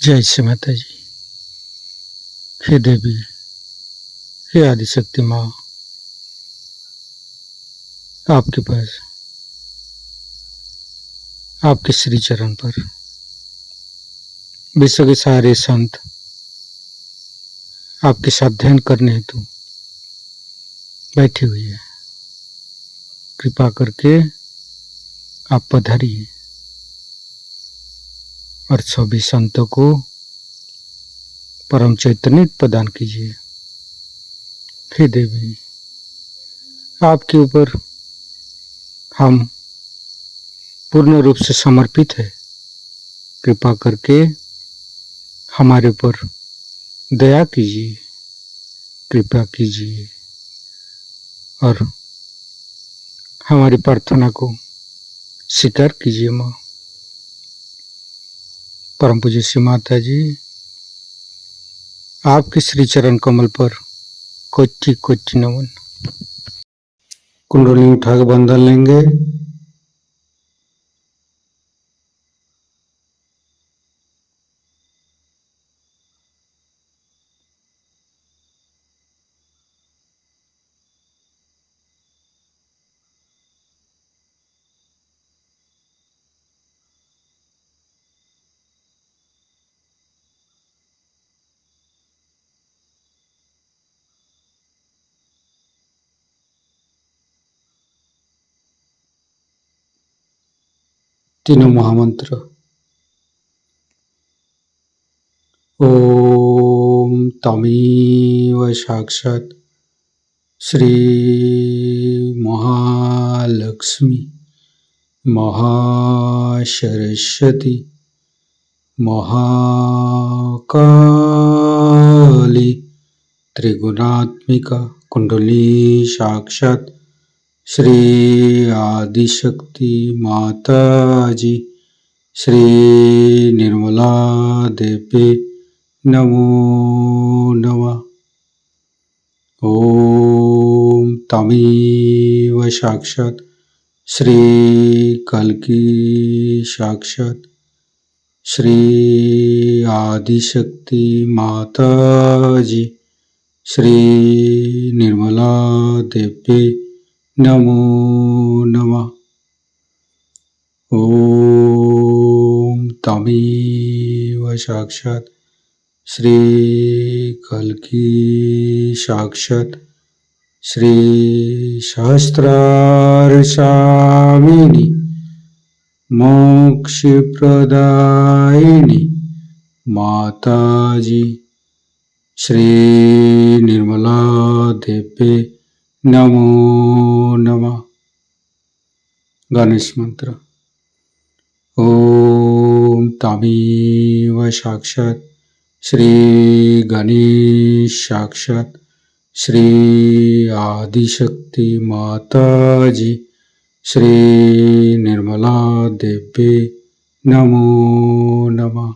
जय श्री माता जी। हे देवी, हे आदिशक्ति माँ, आपके पास आपके श्री चरण पर विश्व के सारे संत आपके साथ ध्यान करने हेतु बैठी हुई है। कृपा करके आप पधारिए और सभी संतों को परम चैतन्य प्रदान कीजिए। हे देवी, आपके ऊपर हम पूर्ण रूप से समर्पित है। कृपा करके हमारे ऊपर दया कीजिए, कृपा कीजिए और हमारी प्रार्थना को स्वीकार कीजिए। माँ परम पूज्य श्री माता जी, आपके श्री चरण कमल पर कोटि कोटि नमन। कुंडली उठा के बंधन लेंगे। तीनों महामंत्र। ओम तमेव साक्षात् श्री महालक्ष्मी महासरस्वती महाकाली त्रिगुणात्मिका कुंडली साक्षात् श्री आदिशक्ति माता जी श्री निर्मला देवी नमो नमः। ओम तमेव साक्षात् श्री कल्की साक्षात् श्री आदिशक्ति माता जी श्री निर्मला देवी नमो नमः। ओम तमेव साक्षात् श्री कल्की साक्षात् श्री सहस्रार स्वामिनी मोक्ष प्रदायिनी माता जी श्री निर्मला देवी नमो नमः। गणेश मंत्र। ओम तमेव साक्षात् श्री गणेश साक्षात् श्री आदिशक्ति माता जी श्री निर्मला देवी नमो नमः।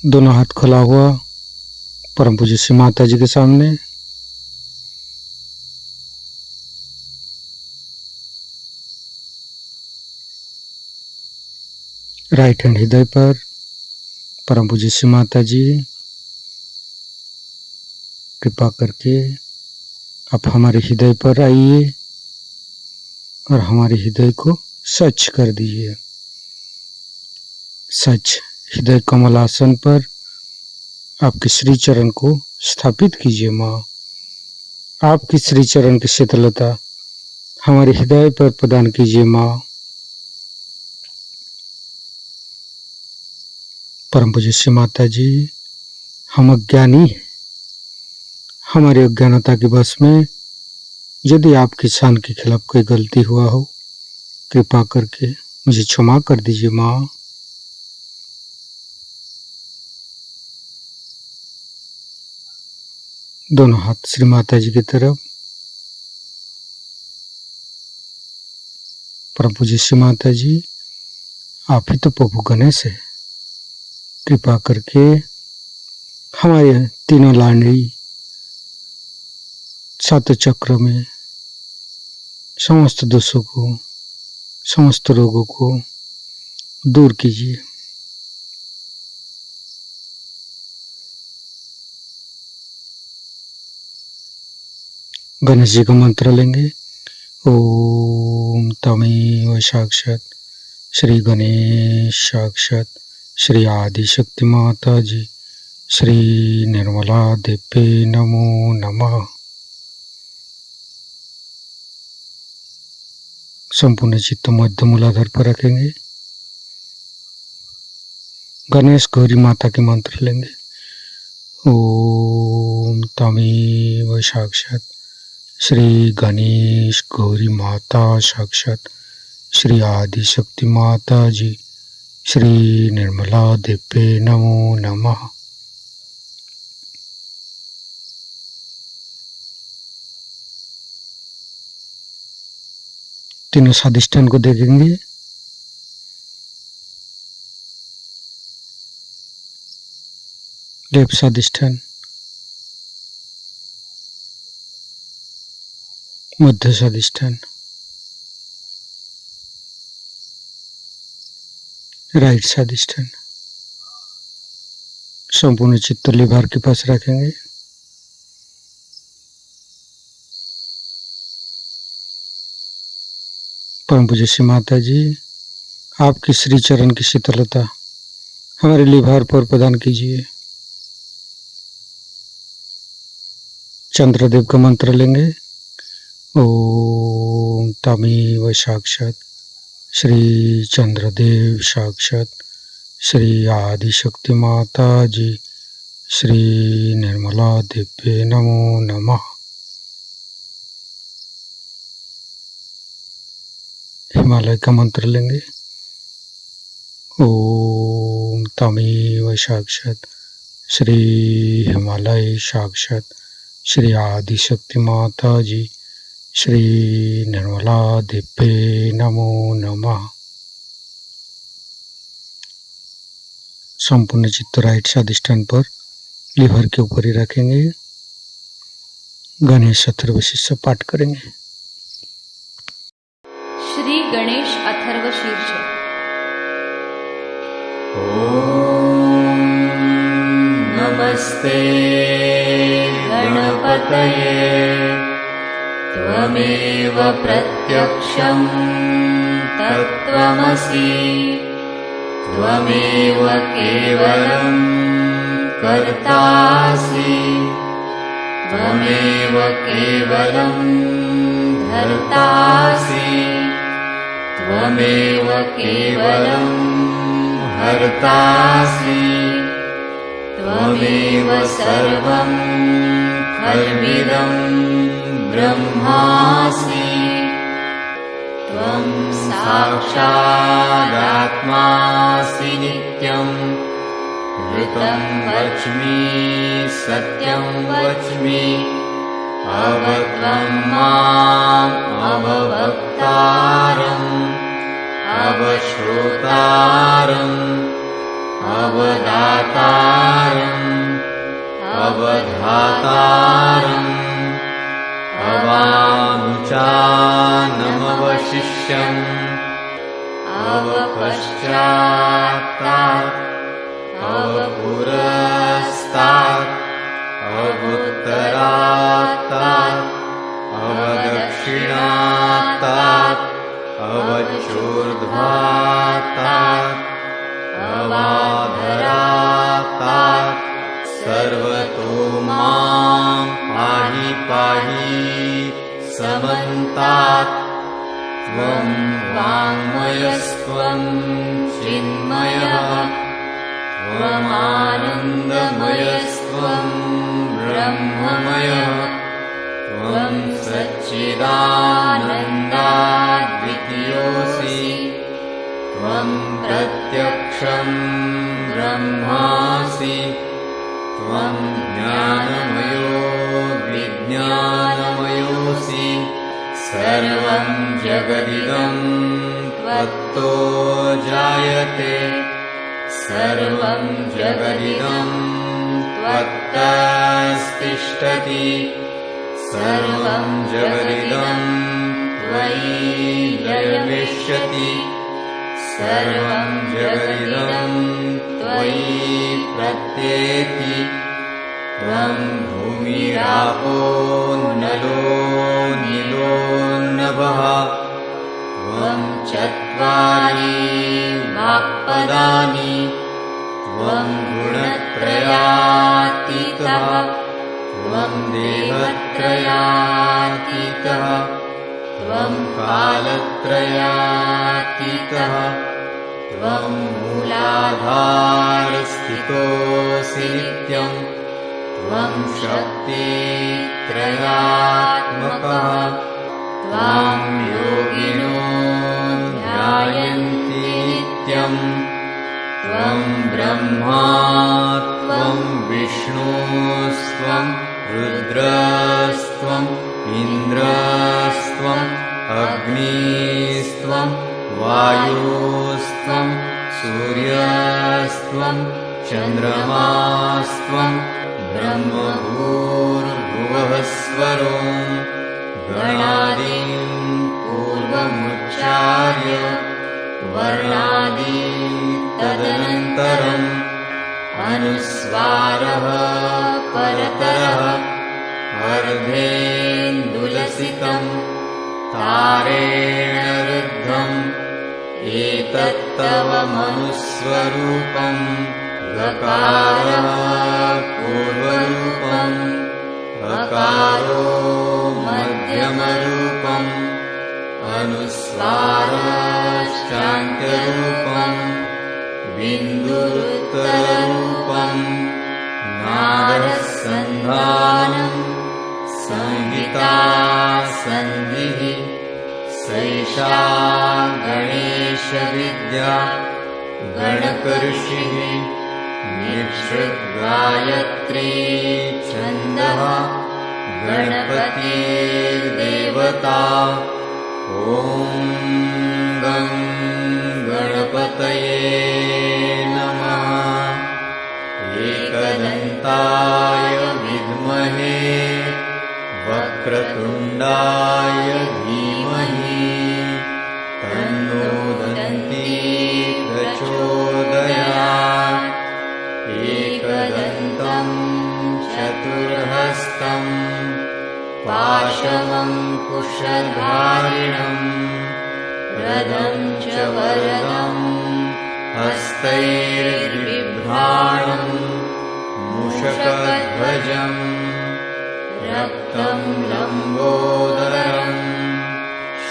दोनों हाथ खुला हुआ परम पूज्य श्री माता जी के सामने। राइट हैंड हृदय पर। परम पूज्य श्री माता जी, कृपा करके आप हमारे हृदय पर आइए और हमारे हृदय को स्वच्छ कर दीजिए। सच हृदय कमलासन पर आपके श्री चरण को स्थापित कीजिए। माँ, आपकी श्री चरण की शीतलता हमारे हृदय पर प्रदान कीजिए। माँ, परम पूज्य श्री माता जी, हम अज्ञानी हैं। हमारी अज्ञानता के वश में यदि आपकी शान के खिलाफ कोई गलती हुआ हो, कृपा करके मुझे क्षमा कर दीजिए। माँ, दोनों हाथ श्री माता जी की तरफ। परम पूज्य श्री माता जी, आप ही तो प्रभु गणेश है। कृपा करके हमारे तीनों लाडली सात चक्र में समस्त दोषों को, समस्त रोगों को दूर कीजिए। गणेश जी का मंत्र लेंगे। ओम तमेव साक्षात श्री गणेश साक्षात श्री आदि शक्ति माता जी श्री निर्मला देव्ये नमो नमः। संपूर्ण चित्त मध्य मूलाधार पर रखेंगे। गणेश गौरी माता के मंत्र लेंगे। ओम तमेव साक्षात श्री गणेश गौरी माता साक्षात श्री आदि शक्ति माता जी श्री निर्मला देव्ये नमो नमः। तीनों स्वादिष्ठान को देखेंगे। लेफ्ट स्वादिष्ठान, मध्य स्वादिष्ठान, राइट स्वादिष्ठान। संपूर्ण चित्त लिभार के पास रखेंगे। परम पूज्य श्री माता जी, आपकी श्री चरण की शीतलता हमारे लिभार पर प्रदान कीजिए। चंद्रदेव का मंत्र लेंगे। ओम तमेव साक्षात श्री चंद्रदेव साक्षात श्री आदि शक्ति माता जी श्री निर्मला देव्ये नमो नमः। हिमालय का मंत्र लेंगे। ओम तमेव साक्षात श्री हिमालय साक्षात श्री आदि शक्ति माता जी श्री निर्मला देव्ये नमो नमः। संपूर्ण चित्त राइट स्वादिष्ठान पर लिवर के ऊपर ही रखेंगे। गणेश अथर्वशीर्ष पाठ करेंगे। श्री गणेश अथर्वशीर्ष। ओम नमस्ते गणपतये त्वमेव प्रत्यक्षं तत्त्वमसि त्वमेव केवलं कर्तासि त्वमेव केवलं धर्तासि त्वमेव केवलं हर्तासि त्वमेव सर्वं खल्विदं ब्रह्मासि त्वं साक्षादात्मासि नित्यं ऋतं वच्मि सत्यं वच्मि अवत्वं माम् अववक्तारम् अवश्रोतारम् अवदातारम् अवधातारम् अवानुचानमवशिष्यम् अवपश्चात्तात् अवपुरस्तात् अवुत्तरात्तात् अवदक्षिणात्तात् अवचोर्ध्वात्तात् अवाधरात्तात् सर्वतो मां पाहि पाहि समन्तात् त्वं वाङ्मयस्त्वं चिन्मयः त्वमानन्दमयस्त्वं ब्रह्ममयः त्वं सच्चिदानन्दाद्वितीयोऽसि त्वं प्रत्यक्षं ब्रह्मासि त्वं ज्ञानमयो विज्ञानमयोऽसि सर्वं जगदिदं त्वत्तो जायते सर्वं जगदिदं त्वत्तस्तिष्ठति सर्वं जगदिदं त्वयि लयमिष्यति सर्वं जगदिदं त्वयि प्रत्येति त्वं भूमिरापो नलो नीलो नभः त्वं चत्वारि वाक्पदानि त्वं गुणत्रयातीतः त्वं देहत्रयातीतः त्वं कालत्रयातीतः त्वं मूलाधारस्थितोऽसि नित्यं त्वं शक्तित्रयात्मकः त्वां योगिनो ध्यायन्ति नित्यं त्वं ब्रह्मा त्वं विष्णुस्त्वं रुद्रस्त्वम् इन्द्रस्त्वम् अग्निस्त्वं वायुस्त्वं सूर्यस्त्वं चन्द्रमास्त्वं ब्रह्मभूर्भुवः स्वरो गणादिं पूर्वमुच्चार्य वर्णादि तदनन्तरम् अनुस्वारः परतरः अर्धेन्दुलसितं तारेण रुद्धम् एतत्तव मनुस्वरूपं गकारः पूर्वरूपम् अकारो मध्यमरूपम् अनुस्वारश्चान्त्यरूपम् बिन्दुरुत्तररूपम् नादसन्धानम् संहिता सन्धिः सैषा गणेशविद्या गणकऋषिः निःसृद्गायत्री छन्दः गणपतिर्देवता ॐ गं गणपतये नमः एकदन्ताय विद्महे वक्रतुण्डाय धीमहि तन्नो दन्ती प्रचोदयात् एकदन्तं चतुर्हस्तं पाशमङ्कुशधारिणं रदं च वरदं हस्तैर्बिभ्राणं मूषकध्वजम् रक्तं लम्बोदरं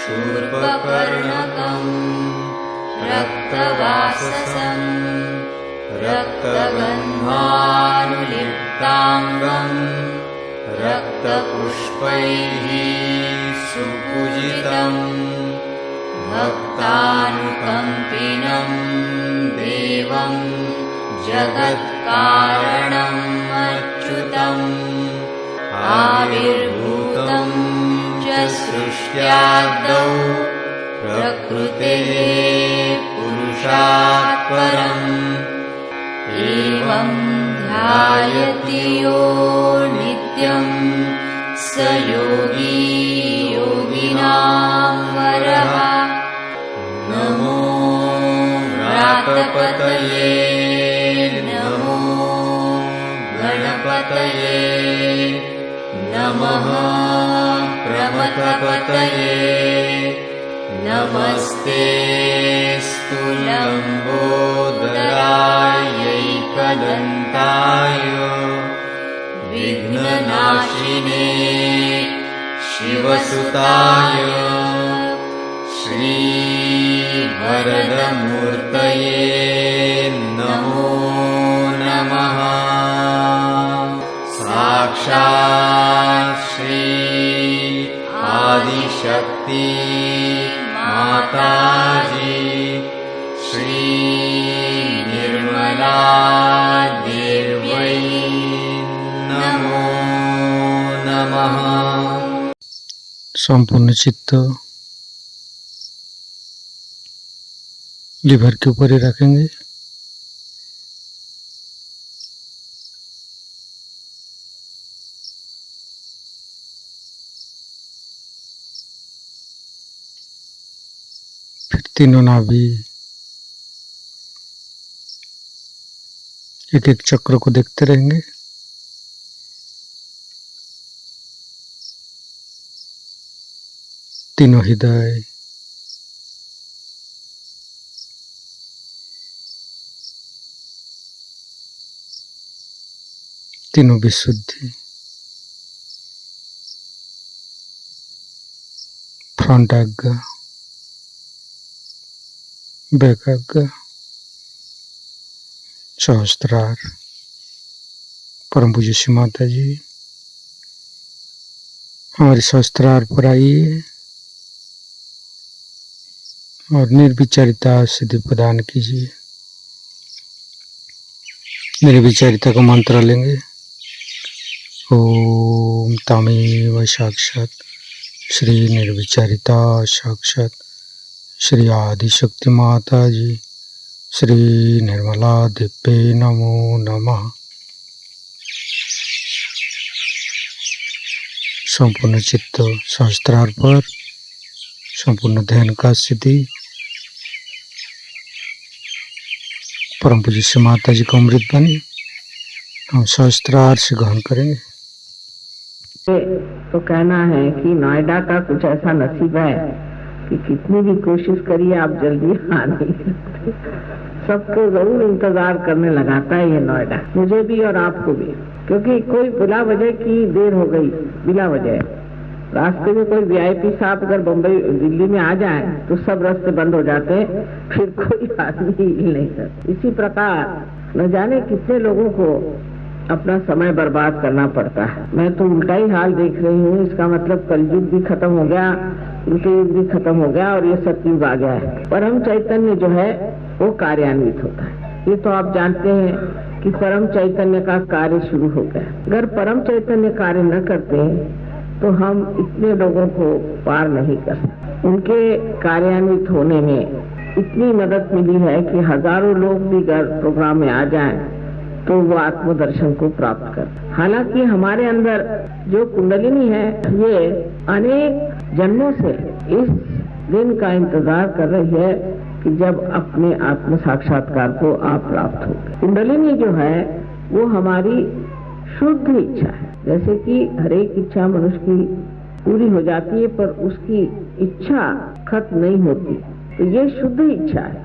शूर्पकर्णकं रक्तवाससं रक्तगन्धानुलिप्ताङ्गं रक्तपुष्पैः सुपूजितं भक्तानुकम्पिनं देवं जगत्कारणम् अच्युतम् आविर्भूतं च सृष्ट्यादौ प्रकृतेः पुरुषात् परम् एवं ध्यायति यो नित्यं स योगी योगिनां वरः नमो व्रातपतये नमो गणपतये नमः प्रमथपतये नमस्तेऽस्तु लम्बोदरायैकदन्ताय विघ्ननाशिने शिवसुताय श्रीवरदमूर्तये नमो नमः साक्षात् श्री आदिशक्ति माताजी श्री निर्मला देव्यै नमो नमः। संपूर्ण चित्त लीवर के ऊपर ही रखेंगे। फिर तीनों नाभि एक एक चक्र को देखते रहेंगे। तीनों हृदय, तीनों विशुद्धि, फ्रंट आज्ञा, बैक आज्ञा, सहस्त्रार। परम पूज्य श्री माता जी हमारी सहस्त्रार पर आइए और निर्विचारिता सिद्धि प्रदान कीजिए। निर्विचारिता का मंत्र लेंगे। ओम तमेव साक्षात श्री निर्विचारिता साक्षात श्री आदिशक्ति माता जी श्री निर्मला दिव्ये नमो नमः। संपूर्ण चित्त सहस्त्रार पर, संपूर्ण ध्यान का स्थिति परम पूज्य श्री माता जी का अमृत बनी हम सहस्त्रार से ग्रहण करेंगे। तो कहना है कि नोएडा का कुछ ऐसा नसीब है कि कितनी भी कोशिश करिए आप जल्दी आ नहीं सकते। सबको जरूर इंतजार करने लगाता है ये नोएडा, मुझे भी और आपको भी, क्योंकि कोई बिला वजह की देर हो गई। बिला वजह रास्ते में कोई वीआईपी साहब अगर बम्बई दिल्ली में आ जाए तो सब रास्ते बंद हो जाते हैं, फिर कोई आदमी हिल नहीं सकता। इसी प्रकार न जाने कितने लोगों को अपना समय बर्बाद करना पड़ता है। मैं तो उल्टा ही हाल देख रही हूँ। इसका मतलब कलयुग भी खत्म हो गया, उल्टे युग भी खत्म हो गया और ये सतयुग आ गया है। परम चैतन्य जो है वो कार्यान्वित होता है। ये तो आप जानते हैं कि परम चैतन्य का कार्य शुरू हो गया। अगर परम चैतन्य कार्य न करते तो हम इतने लोगों को पार नहीं कर सकते। उनके कार्यान्वित होने में इतनी मदद मिली है कि हजारों लोग भी अगर प्रोग्राम में आ जाएं तो वो आत्मदर्शन को प्राप्त कर। हालांकि हमारे अंदर जो कुंडलिनी है ये अनेक जन्मों से इस दिन का इंतजार कर रही है कि जब अपने आत्म साक्षात्कार को आप प्राप्त हो। कुंडलिनी जो है वो हमारी शुद्ध इच्छा है। जैसे कि हर एक इच्छा मनुष्य की पूरी हो जाती है पर उसकी इच्छा खत्म नहीं होती, तो ये शुद्ध इच्छा है।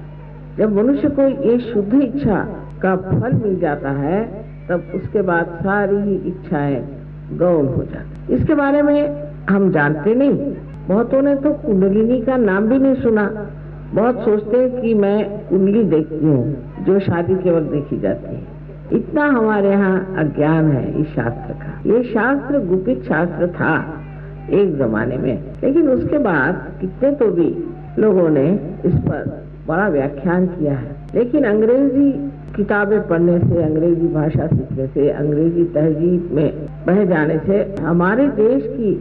जब मनुष्य को ये शुद्ध इच्छा का फल मिल जाता है तब उसके बाद सारी ही इच्छाएं गौण हो जाती। इसके बारे में हम जानते नहीं। बहुतों ने तो कुंडलिनी का नाम भी नहीं सुना। बहुत सोचते हैं कि मैं कुंडली देखती हूँ जो शादी के वक्त देखी जाती है। इतना हमारे यहाँ अज्ञान है इस शास्त्र का। ये शास्त्र गुपित शास्त्र था एक जमाने में, लेकिन उसके बाद कितने तो भी लोगों ने इस पर बड़ा व्याख्यान किया है। लेकिन अंग्रेजी किताबें पढ़ने से, अंग्रेजी भाषा सीखने से, अंग्रेजी तहजीब में बह जाने से हमारे देश की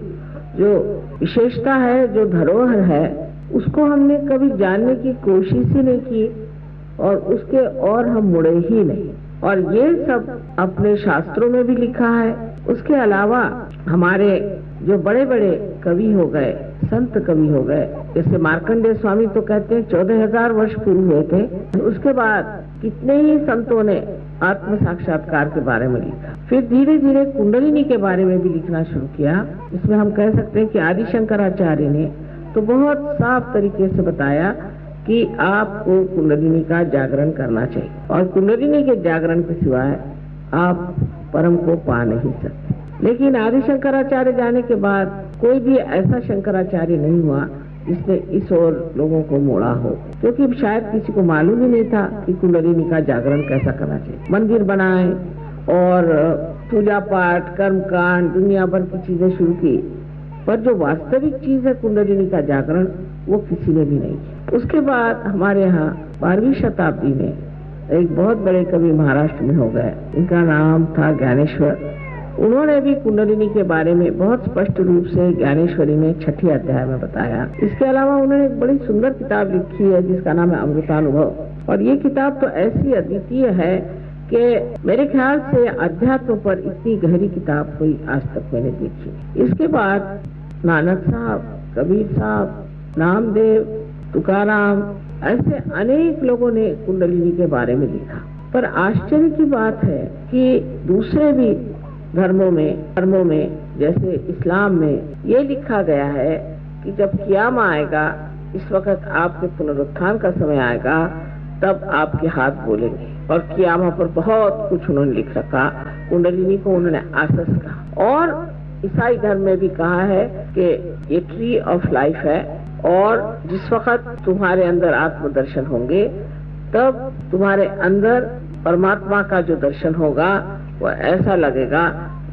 जो विशेषता है, जो धरोहर है, उसको हमने कभी जानने की कोशिश ही नहीं की और उसके और हम मुड़े ही नहीं। और ये सब अपने शास्त्रों में भी लिखा है। उसके अलावा हमारे जो बड़े बड़े कवि हो गए, संत कवि हो गए, जैसे मार्कंडेय स्वामी तो कहते हैं 14,000 वर्ष पूर्व हुए थे। उसके बाद कितने ही संतों ने आत्म साक्षात्कार के बारे में लिखा। फिर धीरे धीरे कुंडलिनी के बारे में भी लिखना शुरू किया। इसमें हम कह सकते हैं कि आदि शंकराचार्य ने तो बहुत साफ तरीके से बताया कि आपको कुंडलिनी का जागरण करना चाहिए और कुंडलिनी के जागरण के सिवाय आप परम को पा नहीं सकते। लेकिन आदि शंकराचार्य जाने के बाद कोई भी ऐसा शंकराचार्य नहीं हुआ जिसने इस ओर लोगों को मोड़ा हो, क्योंकि शायद किसी को मालूम ही नहीं था कि कुंडलिनी का जागरण कैसा करना चाहिए। मंदिर बनाए और पूजा पाठ, कर्मकांड, दुनिया भर की चीजें शुरू की, पर जो वास्तविक चीज है कुंडलिनी का जागरण वो किसी ने भी नहीं किया। उसके बाद हमारे यहाँ 12वीं शताब्दी में एक बहुत बड़े कवि महाराष्ट्र में हो गए, इनका नाम था ज्ञानेश्वर। उन्होंने भी कुंडलिनी के बारे में बहुत स्पष्ट रूप से ज्ञानेश्वरी में 6ठे अध्याय में बताया। इसके अलावा उन्होंने एक बड़ी सुंदर किताब लिखी है जिसका नाम है अमृतानुभव। और ये किताब तो ऐसी अद्वितीय है कि मेरे ख्याल से अध्यात्म पर इतनी गहरी किताब कोई आज तक मैंने देखी। इसके बाद नानक साहब, कबीर साहब, नामदेव, तुकाराम, ऐसे अनेक लोगों ने कुंडलिनी के बारे में लिखा। पर आश्चर्य की बात है कि दूसरे भी धर्मों में जैसे इस्लाम में ये लिखा गया है कि जब क़यामत आएगा, इस वक्त आपके पुनरुत्थान का समय आएगा, तब आपके हाथ बोलेंगे। और क़यामत पर बहुत कुछ उन्होंने लिख रखा। कुंडलिनी को उन्होंने आसस कहा। और ईसाई धर्म में भी कहा है कि ये ट्री ऑफ लाइफ है, और जिस वक्त तुम्हारे अंदर आत्मदर्शन होंगे, तब तुम्हारे अंदर परमात्मा का जो दर्शन होगा वो ऐसा लगेगा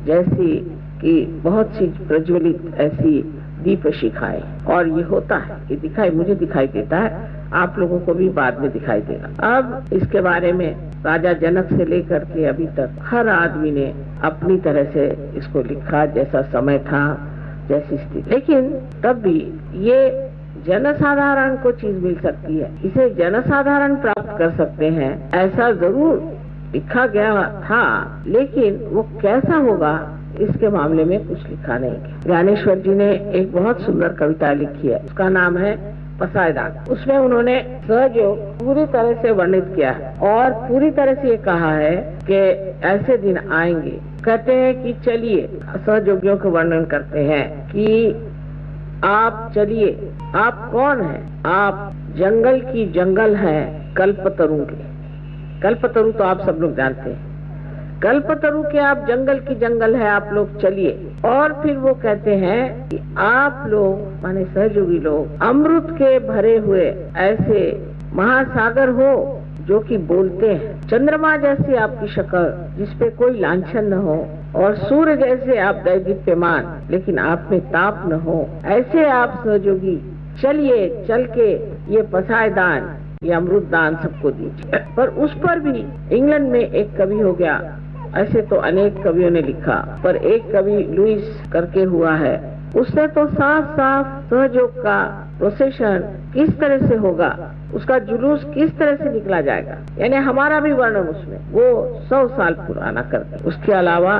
जैसी कि बहुत सी प्रज्वलित ऐसी दीप शिखाएं। और ये होता है, ये मुझे दिखाई देता है, आप लोगों को भी बाद में दिखाई देगा। अब इसके बारे में राजा जनक से लेकर के अभी तक हर आदमी ने अपनी तरह से इसको लिखा, जैसा समय था, जैसी स्थिति। लेकिन तब भी ये जनसाधारण को चीज मिल सकती है, इसे जनसाधारण प्राप्त कर सकते हैं, ऐसा जरूर लिखा गया था। लेकिन वो कैसा होगा, इसके मामले में कुछ लिखा नहीं। ज्ञानेश्वर जी ने एक बहुत सुंदर कविता लिखी है, उसका नाम है पसायदान। उसमें उन्होंने सहयोग पूरी तरह से वर्णित किया है, और पूरी तरह से ये कहा है कि ऐसे दिन आएंगे। कहते हैं कि चलिए, सहयोगियों का वर्णन करते हैं कि आप चलिए, आप कौन हैं? आप जंगल की जंगल हैं, कल्पतरु के। कल्पतरु तो आप सब लोग जानते हैं। कल्पतरु के आप जंगल की जंगल है, आप लोग चलिए। और फिर वो कहते हैं कि आप लोग माने सहयोगी लोग अमृत के भरे हुए ऐसे महासागर हो जो कि बोलते हैं। चंद्रमा जैसी आपकी शक्ल, जिसपे कोई लांछन न हो, और सूर्य जैसे आप दैदीप्यमान, लेकिन आप में ताप न हो, ऐसे आप सहयोगी चलिए, चल के ये पसायदान, ये अमृत दान सबको दीजिए। पर उस पर भी इंग्लैंड में एक कवि हो गया, ऐसे तो अनेक कवियों ने लिखा, पर एक कवि लुइस करके हुआ है, उसने तो साफ साफ सहयोग का प्रोसेशन किस तरह से होगा, उसका जुलूस किस तरह से निकला जाएगा, यानी हमारा भी वर्णन उसमें वो 100 साल पुराना करते। उसके अलावा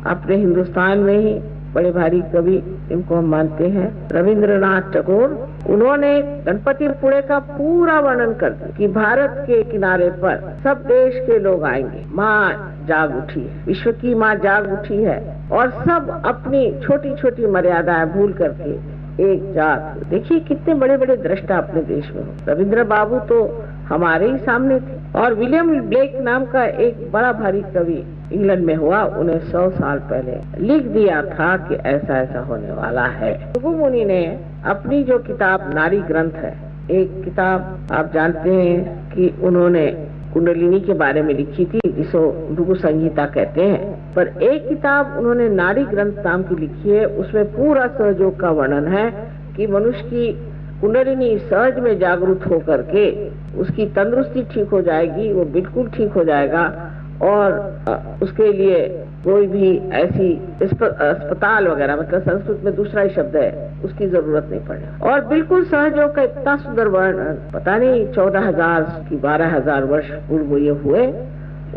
अपने हिंदुस्तान में ही बड़े भारी कवि, इनको हम मानते हैं, रविंद्रनाथ टैगोर, उन्होंने गणपतिपुळे का पूरा वर्णन कर दिया कि भारत के किनारे पर सब देश के लोग आएंगे, माँ जाग उठी है, विश्व की माँ जाग उठी है, और सब अपनी छोटी छोटी मर्यादाएं भूल करके एक जात। देखिए कितने बड़े बड़े दृष्टा अपने देश में हो। रविंद्र बाबू तो हमारे ही सामने थे। और विलियम ब्लेक नाम का एक बड़ा भारी कवि इंग्लैंड में हुआ, उन्हें 100 साल पहले लिख दिया था कि ऐसा ऐसा होने वाला है। भृगु मुनि ने अपनी जो किताब नारी ग्रंथ है, एक किताब आप जानते हैं कि उन्होंने कुंडलिनी के बारे में लिखी थी, जिसको भृगु संहिता कहते हैं, पर एक किताब उन्होंने नारी ग्रंथ नाम की लिखी है। उसमें पूरा सहयोग का वर्णन है कि मनुष्य की कुंडलिनी सहज में जागरूक होकर के उसकी तंदुरुस्ती ठीक हो जाएगी, वो बिल्कुल ठीक हो जाएगा, और उसके लिए कोई भी ऐसी अस्पताल वगैरह, मतलब संस्कृत में दूसरा ही शब्द है, उसकी जरूरत नहीं पड़े। और बिल्कुल सहयोग का इतना सुंदर वर्णन, पता नहीं 14,000 की 12,000 वर्ष पूर्व ये हुए,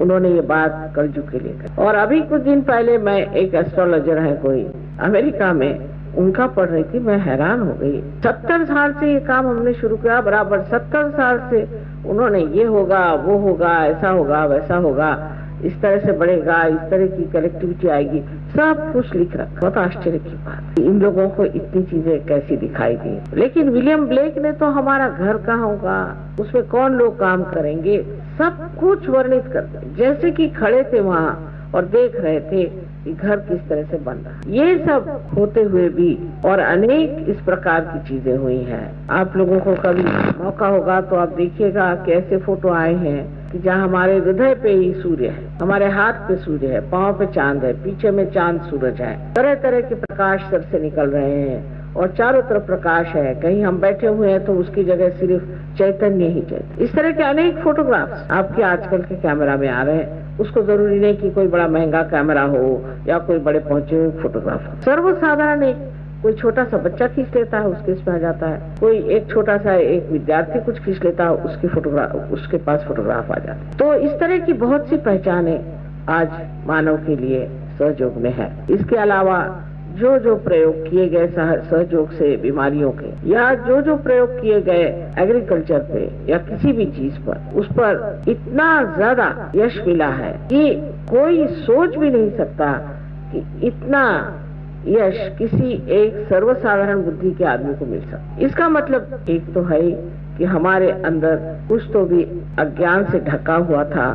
उन्होंने ये बात कलयुग के लिए कही। और अभी कुछ दिन पहले मैं एक एस्ट्रोलॉजर है कोई अमेरिका में, उनका पढ़ रही थी, मैं हैरान हो गई। 70 साल से ये काम हमने शुरू किया, बराबर 70 साल से उन्होंने ये होगा, वो होगा, ऐसा होगा, वैसा होगा, इस तरह से बढ़ेगा, इस तरह की कनेक्टिविटी आएगी, सब कुछ लिख रखा। बहुत आश्चर्य की बात, इन लोगों को इतनी चीजें कैसी दिखाई दी। लेकिन विलियम ब्लेक ने तो हमारा घर कहाँ होगा, उसमें कौन लोग काम करेंगे, सब कुछ वर्णित कर, जैसे कि खड़े थे वहाँ और देख रहे थे कि घर किस तरह से बन रहा है। ये सब होते हुए भी और अनेक इस प्रकार की चीजें हुई हैं। आप लोगों को कभी मौका होगा तो आप देखिएगा कि ऐसे फोटो आए हैं कि जहाँ हमारे हृदय पे ही सूर्य है, हमारे हाथ पे सूर्य है, पाँव पे चांद है, पीछे में चांद सूरज है, तरह तरह के प्रकाश सर से निकल रहे हैं और चारों तरफ प्रकाश है। कहीं हम बैठे हुए हैं तो उसकी जगह सिर्फ चैतन्य ही चैतन्य। इस तरह के अनेक फोटोग्राफ्स आपके आजकल के कैमरा में आ रहे हैं। उसको जरूरी नहीं कि कोई बड़ा महंगा कैमरा हो या कोई बड़े पहुंचे हुए फोटोग्राफर, सर्वसाधारण एक कोई छोटा सा बच्चा खींच लेता है, उसके इसमें आ जाता है। कोई एक छोटा सा एक विद्यार्थी कुछ खींच लेता है, उसकी फोटोग्राफ, उसके पास फोटोग्राफ आ जाता है। तो इस तरह की बहुत सी पहचानें आज मानव के लिए सहयोग में है। इसके अलावा जो जो प्रयोग किए गए सहयोग से बीमारियों के, या जो जो प्रयोग किए गए एग्रीकल्चर पे या किसी भी चीज पर, उस पर इतना ज्यादा यश मिला है कि कोई सोच भी नहीं सकता कि इतना यश किसी एक सर्वसाधारण बुद्धि के आदमी को मिल सकता। इसका मतलब एक तो है कि हमारे अंदर कुछ तो भी अज्ञान से ढका हुआ था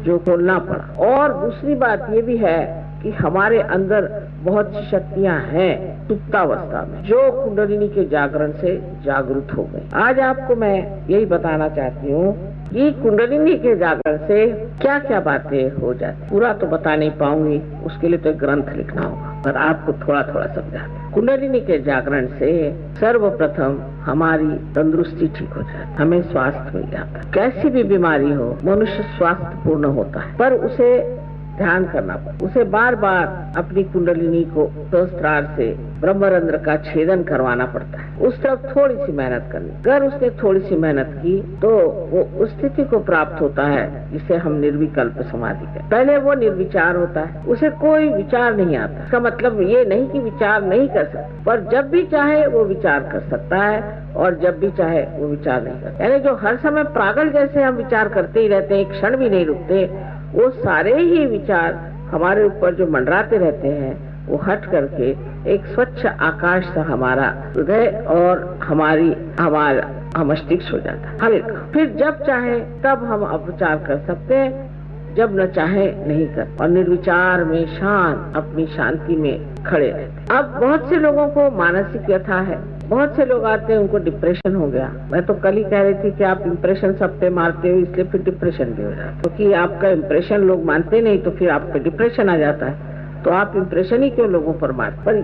जो खोलना पड़ा, और दूसरी बात ये भी है कि हमारे अंदर बहुत सी शक्तियां हैं सुप्तावस्था में जो कुंडलिनी के जागरण से जागृत हो गई। आज आपको मैं यही बताना चाहती हूँ कि कुंडलिनी के जागरण से क्या क्या बातें हो जाती। पूरा तो बता नहीं पाऊंगी, उसके लिए तो एक ग्रंथ लिखना होगा, पर आपको थोड़ा थोड़ा समझा। कुंडलिनी के जागरण से सर्वप्रथम हमारी तंदुरुस्ती ठीक हो जाती, हमें स्वास्थ्य मिल जाता है। कैसी भी बीमारी हो, मनुष्य स्वास्थ्य पूर्ण होता है, पर उसे ध्यान करना पड़ता, उसे बार बार अपनी कुंडलिनी को सहस्त्रार से ब्रह्मरंध्र का छेदन करवाना पड़ता है। उस तरफ थोड़ी सी मेहनत करनी, अगर उसने थोड़ी सी मेहनत की तो वो उस स्थिति को प्राप्त होता है जिसे हम निर्विकल्प समाधि कहते हैं। पहले वो निर्विचार होता है, उसे कोई विचार नहीं आता। इसका मतलब ये नहीं कि विचार नहीं कर सकता, पर जब भी चाहे वो विचार कर सकता है और जब भी चाहे वो विचार नहीं करता। यानी जो हर समय पागल जैसे हम विचार करते ही रहते हैं, एक क्षण भी नहीं रुकते, वो सारे ही विचार हमारे ऊपर जो मंडराते रहते हैं वो हट करके एक स्वच्छ आकाश सा हमारा हृदय और हमारा मस्तिष्क हो जाता है हल्का। फिर जब चाहे तब हम विचार कर सकते हैं, जब न चाहे नहीं कर, और निर्विचार में शांत अपनी शांति में खड़े रहते। अब बहुत से लोगों को मानसिक व्यथा है, बहुत से लोग आते हैं उनको डिप्रेशन हो गया। मैं तो कल ही कह रही थी कि आप इम्प्रेशन सब पे मारते हो इसलिए फिर डिप्रेशन भी हो जाता है, क्योंकि आपका इम्प्रेशन लोग मानते नहीं तो फिर आप पे डिप्रेशन आ जाता है। तो आप इम्प्रेशन ही क्यों लोगों पर मारते? पर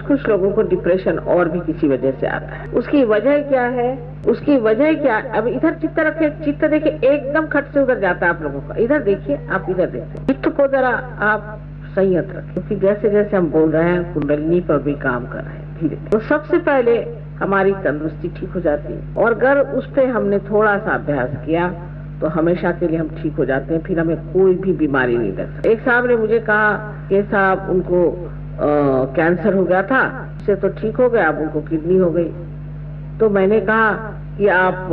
कुछ लोगों को डिप्रेशन और भी किसी वजह से आता है। उसकी वजह क्या है? उसकी वजह क्या? अब इधर चित्त रखे, चित्त देखिए एकदम खट से उधर जाता है आप लोगों का। इधर देखिए, आप इधर देखिए, चित्त को जरा आप संयत रखें, क्योंकि जैसे जैसे हम बोल रहे हैं कुंडलिनी पर भी काम कर रहे हैं धीरे। तो सबसे पहले हमारी तंदुरुस्ती ठीक हो जाती है, और अगर उस पर हमने थोड़ा सा अभ्यास किया तो हमेशा के लिए हम ठीक हो जाते हैं, फिर हमें कोई भी बीमारी नहीं लग सकती। एक साहब ने मुझे कहा कि साहब उनको कैंसर हो गया था, इससे तो ठीक हो गया, अब उनको किडनी हो गई। तो मैंने कहा कि आप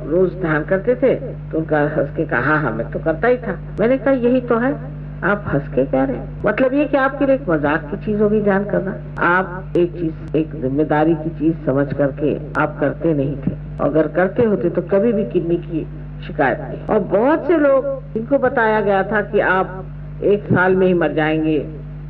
रोज ध्यान करते थे? तो उनका हंस के कहा हाँ मैं तो करता ही था। मैंने कहा यही तो है, आप हंस के कह रहे हैं, मतलब ये कि आपके लिए एक मजाक की चीज होगी ध्यान करना। आप एक चीज, एक जिम्मेदारी की चीज समझ करके आप करते नहीं थे, अगर करते होते तो कभी भी किडनी की शिकायत नहीं। और बहुत से लोग जिनको बताया गया था कि आप 1 साल में ही मर जाएंगे,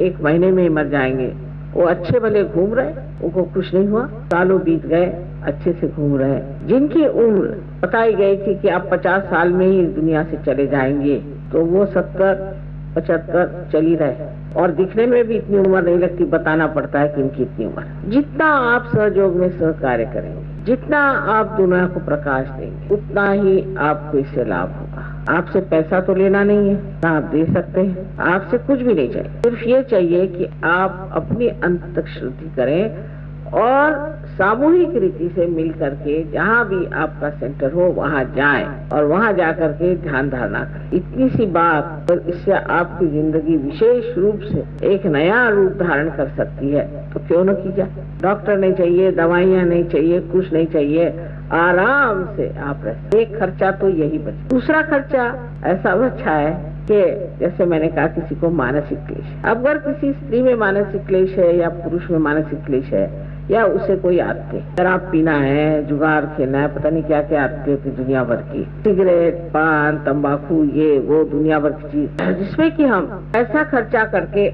1 महीने में ही मर जाएंगे, वो अच्छे भले घूम रहे, उनको कुछ नहीं हुआ, सालों बीत गए, अच्छे से घूम रहे। जिनकी उम्र बताई गई थी कि आप 50 साल में ही दुनिया से चले जाएंगे, तो वो 70-75 चल ही रहे, और दिखने में भी इतनी उम्र नहीं लगती। बताना पड़ता है कि इनकी इतनी उम्र। जितना आप सहयोग में सहकार्य करेंगे, जितना आप दुनिया को प्रकाश देंगे, उतना ही आपको इससे लाभ होगा। आपसे पैसा तो लेना नहीं है, ना आप दे सकते हैं, आपसे कुछ भी नहीं चाहिए, सिर्फ ये चाहिए कि आप अपनी अंततक शुद्धि करें और सामूहिक रीति से मिल करके जहाँ भी आपका सेंटर हो वहाँ जाएं और वहाँ जा करके ध्यान धारणा करें। इतनी सी बात, और इससे आपकी जिंदगी विशेष रूप से एक नया रूप धारण कर सकती है, तो क्यों न की जाए। डॉक्टर नहीं चाहिए, दवाइयाँ नहीं चाहिए, कुछ नहीं चाहिए, आराम से आप रहे। एक खर्चा तो यही बचा। दूसरा खर्चा ऐसा बचा है कि जैसे मैंने कहा किसी को मानसिक क्लेश, अब अगर किसी स्त्री में मानसिक क्लेश है या पुरुष में मानसिक क्लेश है, या उसे कोई आदतें, शराब पीना है, जुगार खेलना है, पता नहीं क्या क्या आदतें होती दुनिया भर की, सिगरेट, पान, तंबाकू, ये वो दुनिया भर की चीज, जिसमें कि हम ऐसा खर्चा करके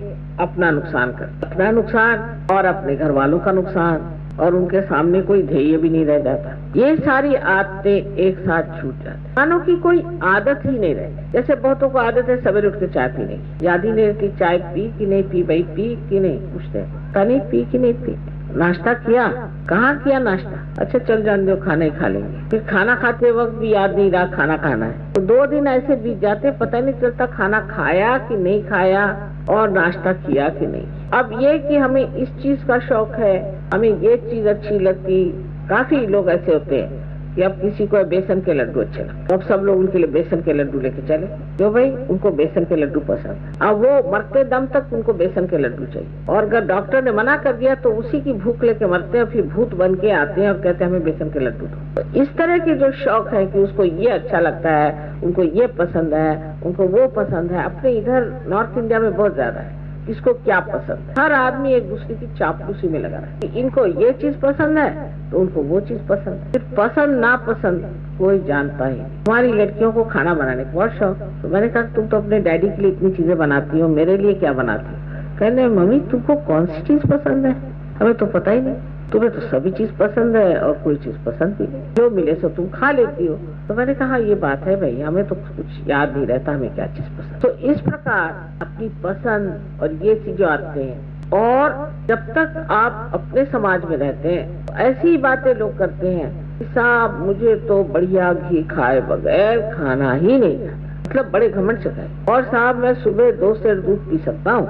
अपना नुकसान करते, अपना नुकसान और अपने घर वालों का नुकसान, और उनके सामने कोई ध्येय भी नहीं रह जाता। ये सारी आदतें एक साथ छूट जाती, मानो की कोई आदत ही नहीं रहती। जैसे बहुतों को आदत है सवेरे उठ के चाय पीने की, याद ही नहीं रहती चाय पी कि नहीं पी, भाई पी कि नहीं, पूछते हैं नहीं पी कि नहीं पी, नाश्ता किया, कहाँ किया नाश्ता, अच्छा चल जान दो खाना ही खा लेंगे। फिर खाना खाते वक्त भी याद नहीं रहा खाना खाना है, तो 2 दिन ऐसे बीत जाते, पता नहीं चलता खाना खाया कि नहीं खाया और नाश्ता किया कि नहीं। अब ये कि हमें इस चीज का शौक है, हमें ये चीज अच्छी लगती, काफी लोग ऐसे होते हैं कि अब किसी को बेसन के लड्डू अच्छे लगते, अब सब लोग उनके लिए बेसन के लड्डू लेके चले, क्यों भाई, उनको बेसन के लड्डू पसंद है। अब वो मरते दम तक उनको बेसन के लड्डू चाहिए, और अगर डॉक्टर ने मना कर दिया तो उसी की भूख लेके मरते हैं, फिर भूत बन के आते हैं और कहते हैं हमें बेसन के लड्डू दो। तो इस तरह की जो शौक है कि उसको ये अच्छा लगता है, उनको ये पसंद है, उनको वो पसंद है, अपने इधर नॉर्थ इंडिया में बहुत ज्यादा है। किसको क्या पसंद है, हर आदमी एक दूसरे की चापलूसी में लगा रहा है कि इनको ये चीज पसंद है तो उनको वो चीज पसंद है। फिर पसंद ना पसंद कोई जानता ही। हमारी लड़कियों को खाना बनाने का बहुत शौक, तो मैंने कहा तुम तो अपने डैडी के लिए इतनी चीजें बनाती हो, मेरे लिए क्या बनाती हो? कहने मम्मी तुमको कौन सी चीज पसंद है, हमें तो पता ही नहीं, तुम्हें तो सभी चीज पसंद है और कोई चीज पसंद भी नहीं, जो मिले सो तुम खा लेती हो। तो मैंने कहा ये बात है भाई, हमें तो कुछ याद नहीं रहता हमें क्या चीज पसंद। तो इस प्रकार अपनी पसंद और ये चीजें आते हैं, और जब तक आप अपने समाज में रहते हैं तो ऐसी बातें लोग करते हैं कि साहब मुझे तो बढ़िया घी खाए बगैर खाना ही नहीं आता, मतलब बड़े घमंड से खाए, और साहब मैं सुबह 2 सेर दूध पी सकता हूँ,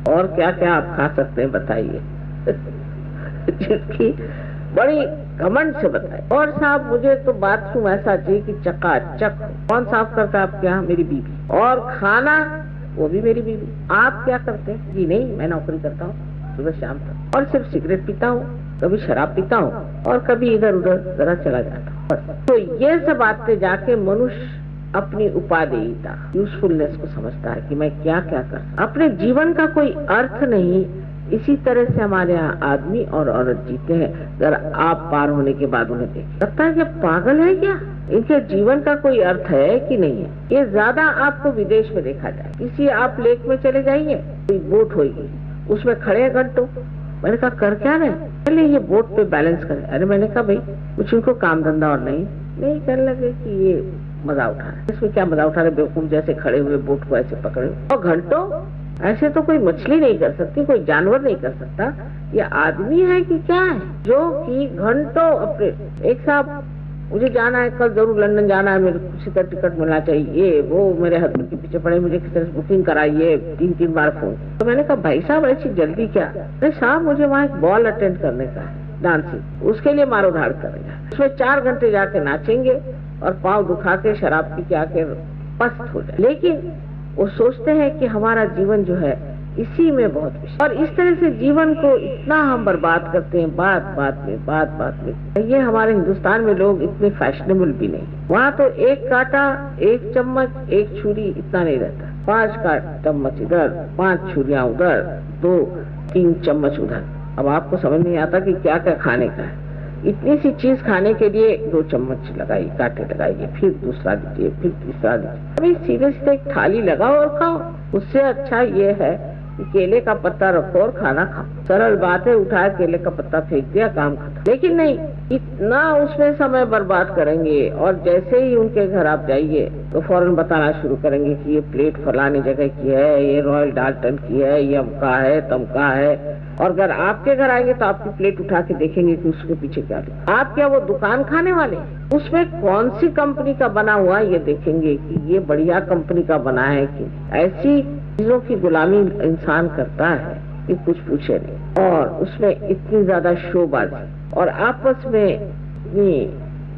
और क्या क्या आप खा सकते हैं बताइए जिसकी बड़ी घमंड से बताए। और साहब मुझे तो बाथरूम ऐसा चाहिए कि चकाचक, कौन साफ करता है आपके यहाँ? मेरी बीवी। और खाना वो भी मेरी बीवी। आप क्या करते हैं? जी नहीं, मैं नौकरी करता हूँ सुबह शाम तक, और सिर्फ सिगरेट पीता हूँ, कभी शराब पीता हूँ, और कभी इधर उधर जरा चला जाता हूँ। तो ये सब बातें जाके मनुष्य अपनी उपादेयता, यूजफुलनेस को समझता है कि मैं क्या क्या कर, अपने जीवन का कोई अर्थ नहीं। इसी तरह से हमारे यहाँ आदमी और औरत जीते हैं। अगर आप पार होने के बाद उन्हें देखें, लगता है कि पागल है क्या, इनके जीवन का कोई अर्थ है कि नहीं है। ये ज्यादा आपको विदेश में देखा जाए, किसी आप लेक में चले जाइए, कोई बोट होगी, उसमें खड़े हैं घंटों। मैंने कहा कर क्या रहे? पहले ये बोट पे बैलेंस करें। अरे मैंने कहा भाई कुछ उनको काम धंधा और नहीं कहने लगे कि ये मजा उठा रहे। इसमें क्या मजा उठा रहे? बेवकूफ जैसे खड़े हुए बोट को ऐसे पकड़े, और घंटों ऐसे तो कोई मछली नहीं कर सकती, कोई जानवर नहीं कर सकता, ये आदमी है कि क्या है जो कि घंटों अपने। एक साहब मुझे जाना है, कल जरूर लंदन जाना है, मेरे किसी का टिकट मिलना चाहिए, वो मेरे हस्बैंड के पीछे पड़े, मुझे किसी से बुकिंग कराइए, 3 बार फोन। तो मैंने कहा भाई साहब ऐसी जल्दी क्या? अरे साहब मुझे वहाँ एक बॉल अटेंड करने का है, डांसिंग, उसके लिए मारो धाड़ करेगा, उसमें 4 घंटे जाके नाचेंगे और पाँव दुखा के शराब पी के आके पस्त हो जाए। लेकिन वो सोचते हैं कि हमारा जीवन जो है इसी में बहुत विषय, और इस तरह से जीवन को इतना हम बर्बाद करते हैं बात बात में। ये हमारे हिंदुस्तान में लोग इतने फैशनेबल भी नहीं। वहाँ तो एक कांटा, एक चम्मच, एक छुरी, इतना नहीं रहता। 5 चम्मच इधर, 5 छुरियां उधर, 2-3 चम्मच उधर। अब आपको समझ नहीं आता कि क्या क्या खाने का है। इतनी सी चीज खाने के लिए 2 चम्मच लगाई, कांटे लगाइए, फिर दूसरा दीजिए, फिर तीसरा दीजिए। अभी सीधे सीधे एक थाली लगाओ और खाओ। उससे अच्छा ये है कि केले का पत्ता रखो और खाना खाओ। सरल बात है, उठाया केले का पत्ता फेंक दिया, काम खत्म। लेकिन नहीं, इतना उसमें समय बर्बाद करेंगे, और जैसे ही उनके घर आप जाइए तो फौरन बताना शुरू करेंगे कि ये प्लेट फलानी जगह की है, ये रॉयल डाल्टन की है, ये अमका है, तमका है। और अगर आपके घर आएंगे तो आपकी प्लेट उठा के देखेंगे कि उसके पीछे क्या लिखा। आप क्या वो दुकान खाने वाले? उसमें कौन सी कंपनी का बना हुआ ये देखेंगे कि ये बढ़िया कंपनी का बना है कि। ऐसी चीजों की गुलामी इंसान करता है कि कुछ पूछे नहीं, और उसमें इतनी ज्यादा शोबाजी और आपस में इतनी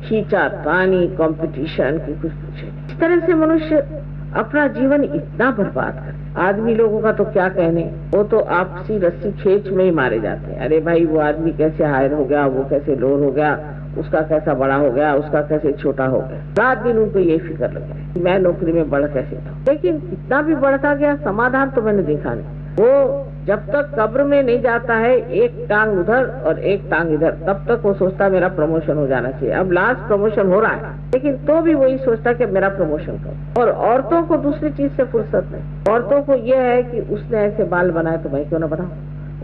खींचातानी, कंपटीशन की कुछ पूछे नहीं। इस तरह से मनुष्य अपना जीवन इतना बर्बाद कर। आदमी लोगों का तो क्या कहने, वो तो आपसी रस्सी खींच में ही मारे जाते हैं। अरे भाई वो आदमी कैसे हायर हो गया, वो कैसे लोअर हो गया, उसका कैसा बड़ा हो गया, उसका कैसे छोटा हो गया। रात दिन उनको ये फिक्र लगा मैं नौकरी में बढ़ कैसे था। लेकिन कितना भी बढ़ता गया, समाधान तो मैंने देखा नहीं। वो जब तक कब्र में नहीं जाता है, एक टांग उधर और एक टांग इधर, तब तक वो सोचता मेरा प्रमोशन हो जाना चाहिए। अब लास्ट प्रमोशन हो रहा है, लेकिन तो भी वही सोचता कि मेरा प्रमोशन करो। और औरतों को दूसरी चीज से फुर्सत नहीं। औरतों को यह है कि उसने ऐसे बाल बनाए तो मैं क्यों ना बनाऊं,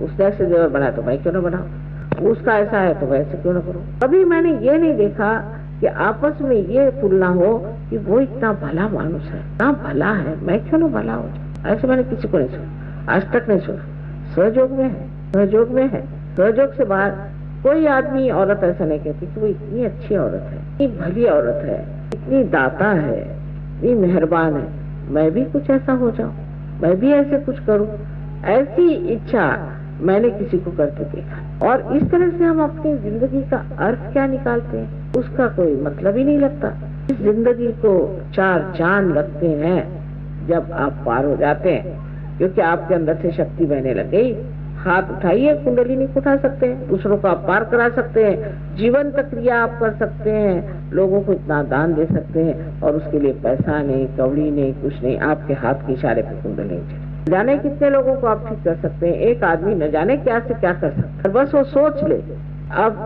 उसने ऐसे जेवर बनाए तो मैं क्यों ना बनाऊं, उसका ऐसा है तो वैसे क्यों ना करूं। कभी मैंने ये नहीं देखा कि आपस में ये तुलना हो कि वो इतना भला मानुस है, इतना भला है, मैं क्यों ना भला हो जाऊं। ऐसे मैंने किसी को नहीं सुना, आज तक नहीं सुना। सहयोग में है, सहयोग में है। सहयोग से बाहर कोई आदमी औरत ऐसा नहीं कहती कि वो इतनी अच्छी औरत है, इतनी भली औरत है, इतनी दाता है, इतनी मेहरबान है, मैं भी कुछ ऐसा हो जाऊं, मैं भी ऐसे कुछ करूं। ऐसी इच्छा मैंने किसी को करके देखा। और इस तरह से हम अपनी जिंदगी का अर्थ क्या निकालते हैं, उसका कोई मतलब ही नहीं लगता। इस जिंदगी को 4 चांद लगते हैं जब आप पार हो जाते हैं, क्योंकि आपके अंदर से शक्ति बहने लग गई। हाथ उठाइए, कुंडलिनी को उठा सकते हैं, दूसरों को आप पार करा सकते हैं, जीवन तक क्रिया आप कर सकते हैं, लोगों को इतना दान दे सकते हैं, और उसके लिए पैसा नहीं, कौड़ी नहीं, कुछ नहीं, आपके हाथ के इशारे पर कुंडलिनी। जाने कितने लोगों को आप ठीक कर सकते हैं, एक आदमी न जाने क्या से क्या कर सकता है, बस वो सोच ले। अब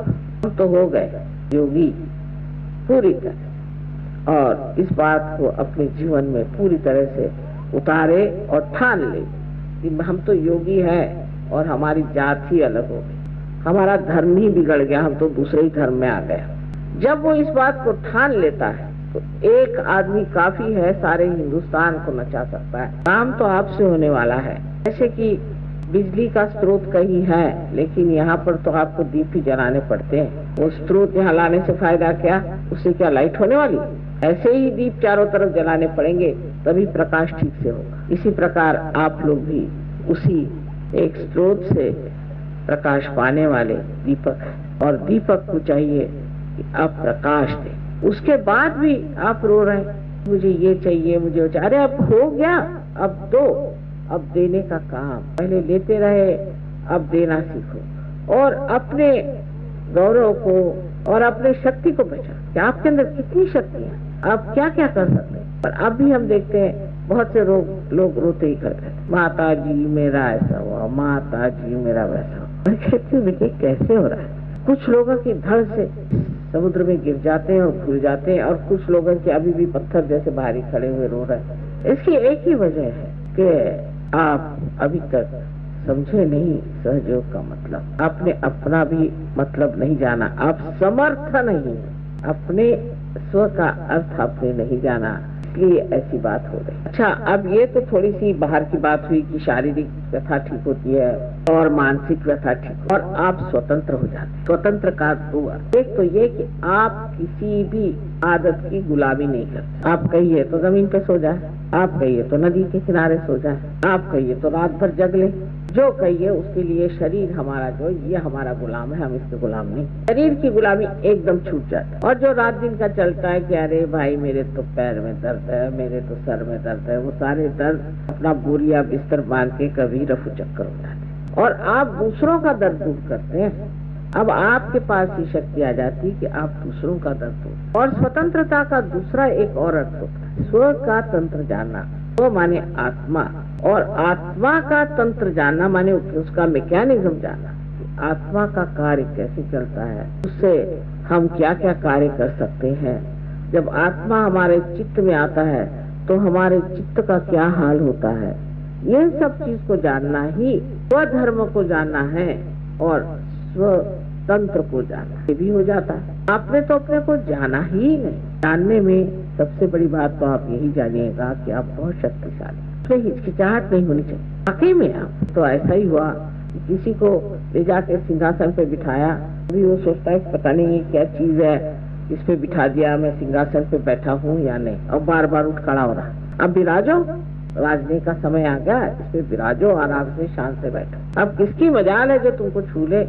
हम तो हो गए योगी पूरी तरह, और इस बात को अपने जीवन में पूरी तरह से उतारे और ठान ले कि हम तो योगी हैं और हमारी जात ही अलग हो गई, हमारा धर्म ही बिगड़ गया, हम तो दूसरे ही धर्म में आ गए। जब वो इस बात को ठान लेता है तो एक आदमी काफी है, सारे हिंदुस्तान को नचा सकता है। काम तो आपसे होने वाला है। जैसे कि बिजली का स्रोत कहीं है, लेकिन यहाँ पर तो आपको दीप ही जलाने पड़ते हैं। वो स्रोत यहाँ लाने से फायदा क्या, उससे क्या लाइट होने वाली? ऐसे ही दीप चारों तरफ जलाने पड़ेंगे, तभी प्रकाश ठीक से होगा। इसी प्रकार आप लोग भी उसी एक स्रोत से प्रकाश पाने वाले दीपक है, और दीपक को चाहिए कि आप प्रकाश दें। उसके बाद भी आप रो रहे हैं, मुझे ये चाहिए, मुझे वो चाहिए। अरे अब हो गया, अब दो, अब देने का काम। पहले लेते रहे, अब देना सीखो, और अपने गौरव को और अपने शक्ति को बचा कि आपके अंदर कितनी शक्ति है, आप क्या क्या कर सकते हैं। पर अब भी हम देखते हैं बहुत से लोग रोते ही करते हैं, माता जी मेरा ऐसा हुआ, माता जी मेरा वैसा हुआ। मैं कहती हूँ बेटे कैसे हो रहा है? कुछ लोगों की धड़ से समुद्र में गिर जाते हैं और भूल जाते हैं, और कुछ लोगों के अभी भी पत्थर जैसे बाहरी खड़े हुए रो रहे हैं। इसकी एक ही वजह है कि आप अभी तक समझे नहीं सहयोग का मतलब, आपने अपना भी मतलब नहीं जाना, आप समर्थ नहीं, अपने स्व का अर्थ आपने नहीं जाना, इसलिए ऐसी बात हो रही। अच्छा, अब ये तो थोड़ी सी बाहर की बात हुई कि शारीरिक व्यथा ठीक होती है और मानसिक व्यथा ठीक, और आप स्वतंत्र हो जाते। स्वतंत्र का दो अर्थ, एक तो ये कि आप किसी भी आदत की गुलामी नहीं करते। आप कहिए तो जमीन पे सो जाए, आप कहिए तो नदी के किनारे सो जाए, आप कहिए तो रात भर जग ले, जो कहिए उसके लिए शरीर हमारा जो ये हमारा गुलाम है, हम इसके गुलाम नहीं। शरीर की गुलामी एकदम छूट जाता है। और जो रात दिन का चलता है कि अरे भाई मेरे तो पैर में दर्द है, मेरे तो सर में दर्द है, वो सारे दर्द अपना बोरिया बिस्तर बांध के कभी रफू चक्कर हो जाते हैं, और आप दूसरों का दर्द दूर करते हैं। अब आपके पास ही शक्ति आ जाती कि आप दूसरों का दर्द दूर। और स्वतंत्रता का दूसरा एक और अर्थ होता है स्व का तंत्र जानना। स्व माने आत्मा, और आत्मा का तंत्र जानना माने उसका मैकेनिज्म जानना, आत्मा का कार्य कैसे चलता है, उससे हम क्या क्या कार्य कर सकते हैं। जब आत्मा हमारे चित्त में आता है तो हमारे चित्त का क्या हाल होता है, ये सब चीज को जानना ही स्वधर्म को जानना है, और स्व तंत्र को जानना ये भी हो जाता है। आपने तो अपने को जाना ही नहीं। जानने में सबसे बड़ी बात तो आप यही जानिएगा कि आप बहुत शक्तिशाली, उसमें हिचकिचाहट नहीं होनी चाहिए। वाकई में आप तो ऐसा ही हुआ कि किसी को ले जाके सिंहासन पे बिठाया, अभी वो सोचता है पता नहीं ये क्या चीज है, इस पे बिठा दिया, मैं सिंहासन पे बैठा हूँ या नहीं, और बार बार उठ खड़ा हो रहा। अब विराजो, राजने का समय आ गया, इस पे विराजो, आराम से शांत से बैठो। अब किसकी मजाल है जो तुमको छू ले,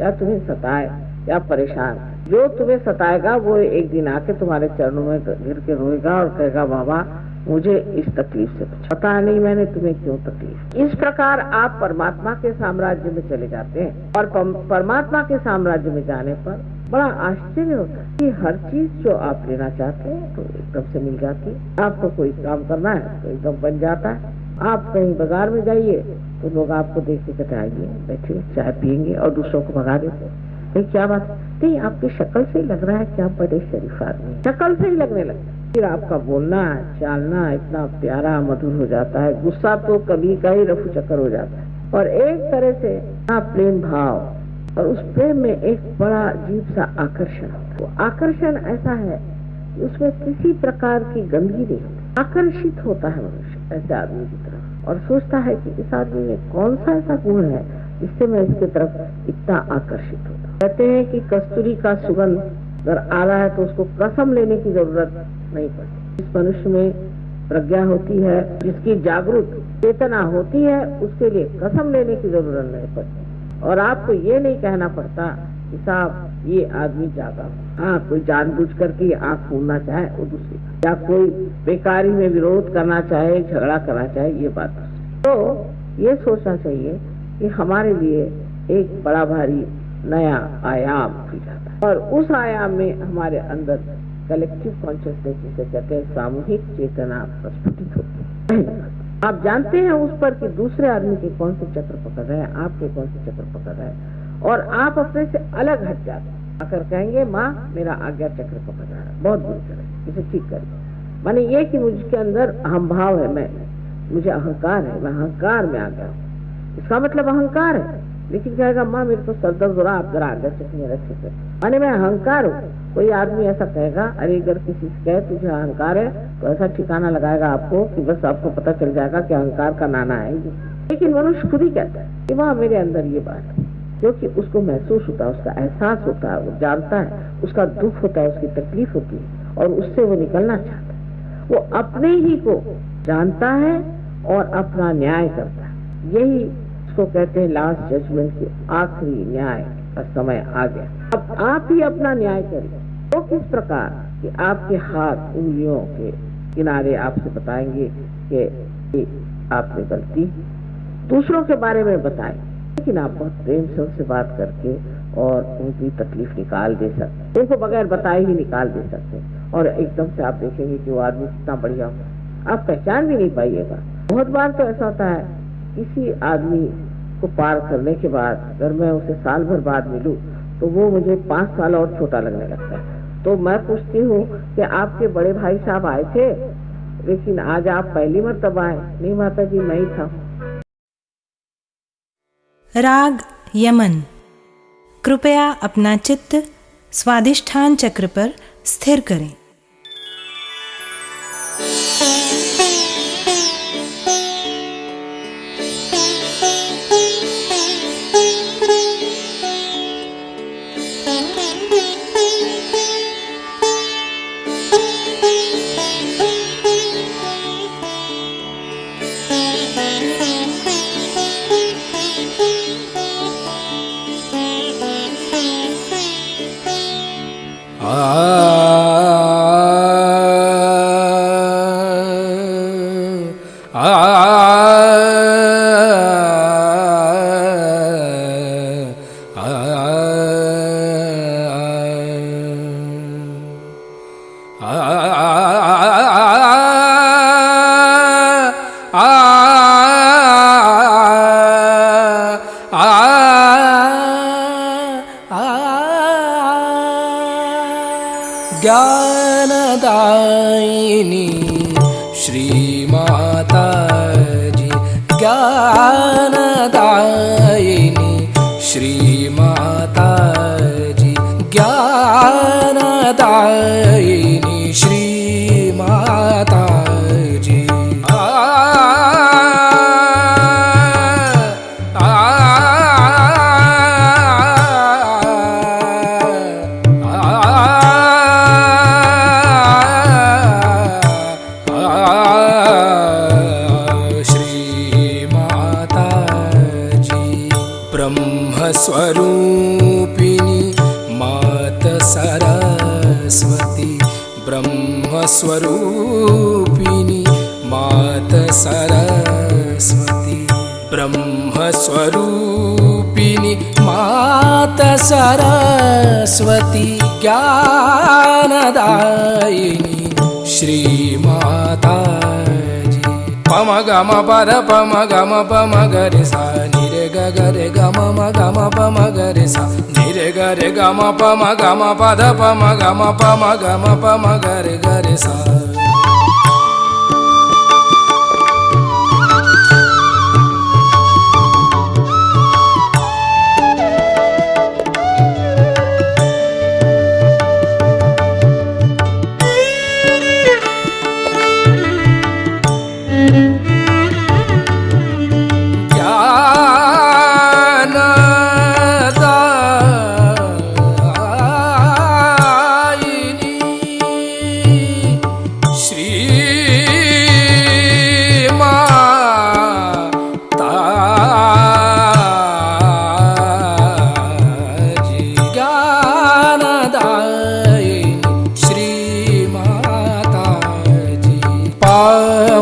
या तुम्हें सताए या परेशान। जो तुम्हें सताएगा वो एक दिन आके तुम्हारे चरणों में गिर के रोएगा और कहेगा बाबा मुझे इस तकलीफ से पता नहीं मैंने तुम्हें क्यों तकलीफ। इस प्रकार आप परमात्मा के साम्राज्य में चले जाते हैं, और परमात्मा के साम्राज्य में जाने पर बड़ा आश्चर्य होता है कि हर चीज जो आप लेना चाहते हैं तो एकदम से मिल जाती है। आपको कोई काम करना है तो एकदम बन जाता है। आप कहीं बाजार में जाइए तो लोग आपको देख के कहते आइए बैठिए चाय पियेंगे, और दूसरों को भगा देते हैं। क्या बात नहीं, आपकी शक्ल से ही लग रहा है कि आप बड़े शरीफ आदमी, शक्ल से ही लगने लगता है। फिर आपका बोलना चालना इतना प्यारा मधुर हो जाता है, गुस्सा तो कभी का ही रफू चक्कर हो जाता है, और एक तरह से आप प्रेम भाव, और उस प्रेम में एक बड़ा अजीब सा आकर्षण होता है। वो आकर्षण ऐसा है कि उसमें किसी प्रकार की गंदगी नहीं होती। आकर्षित होता है मनुष्य ऐसे आदमी की तरफ, और सोचता है कि इस आदमी में कौन सा ऐसा गुण है जिससे मैं इसके तरफ इतना आकर्षित होता। कहते हैं कि कस्तूरी का सुगंध अगर आ रहा है तो उसको कसम लेने की जरूरत नहीं पड़ती। इस मनुष्य में प्रज्ञा होती है, जिसकी जागरूक चेतना होती है, उसके लिए कसम लेने की जरूरत नहीं पड़ती। और आपको ये नहीं कहना पड़ता कि साहब ये आदमी जागा। हाँ, कोई जानबूझ करके आँख मूंदना चाहे वो दूसरी, या कोई बेकारी में विरोध करना चाहे, झगड़ा करना चाहे, ये बात। तो ये सोचना चाहिए कि हमारे लिए एक बड़ा भारी नया आयाम खुल जाता है, और उस आयाम में हमारे अंदर कलेक्टिव कॉन्शियसनेस जिसे कहते हैं, सामूहिक चेतना प्रस्फुटित होती है। आप जानते हैं उस पर कि दूसरे आदमी के कौन से चक्र पकड़ रहे हैं, आपके कौन से चक्र पकड़ रहे हैं, और आप अपने से अलग हट जाते हैं। आकर कहेंगे माँ मेरा आज्ञा चक्र पकड़ रहा है, बहुत बुरी तरह, इसे ठीक करें। माने ये कि मुझके अंदर अहम भाव है, मुझे अहंकार है, मैं अहंकार में आ गया हूँ, इसका मतलब अहंकार है। लेकिन कहेगा माँ मेरे तो सर दर्द हो रहा, आप जरा आज्ञा चक्र मेरा ठीक है, माने मैं अहंकार हूँ। कोई आदमी ऐसा कहेगा, अरे अगर किसी से कहे तुझे अहंकार है, तो ऐसा ठिकाना लगाएगा आपको कि बस आपको पता चल जाएगा कि अहंकार का नाना है ये। लेकिन मनुष्य खुद ही कहता है कि वहाँ मेरे अंदर ये बात है, क्योंकि उसको महसूस होता है, उसका एहसास होता है, वो जानता है, उसका दुख होता है, उसकी तकलीफ होती है, और उससे वो निकलना चाहता है। वो अपने ही को जानता है और अपना न्याय करता है। यही उसको कहते हैं लास्ट जजमेंट की आखिरी न्याय का समय आ गया। अब आप ही अपना न्याय करिए। तो किस प्रकार कि आपके हाथ उंगलियों के किनारे आपसे बताएंगे कि आपने गलती, दूसरों के बारे में बताएं, लेकिन आप बहुत प्रेम से उनसे बात करके और उनकी तकलीफ निकाल दे सकते, उनको बगैर बताए ही निकाल दे सकते, और एकदम से आप देखेंगे कि वो आदमी कितना बढ़िया हो, आप पहचान भी नहीं पाइएगा। बहुत बार तो ऐसा होता है, किसी आदमी को पार करने के बाद अगर मैं उसे साल भर बाद मिलूं तो वो मुझे 5 साल और छोटा लगने लगता है। तो मैं पूछती हूँ कि आपके बड़े भाई साहब आए थे, लेकिन आज आप पहली मर्तबा आए। नहीं माता जी, मैं ही था। राग यमन। कृपया अपना चित्त स्वादिष्ठान चक्र पर स्थिर करें। ज्ञानदायिनी श्री माता जी, ज्ञानदायिनी श्री माता जी, ज्ञानदायिनी श्री माता जी। स्वरूपिणी मात सरस्वती, ब्रह्मस्वरूपिणी मात सरस्वती, ब्रह्मस्वरूपिणी मात सरस्वती, ज्ञानदायिनी श्री माता जी। पम गम पर पम गम पम गरे सा निरे ग गरे गम म गम पम गरे सा निरे गरे गम पम गम पद पम गम पम गरे गरे सा।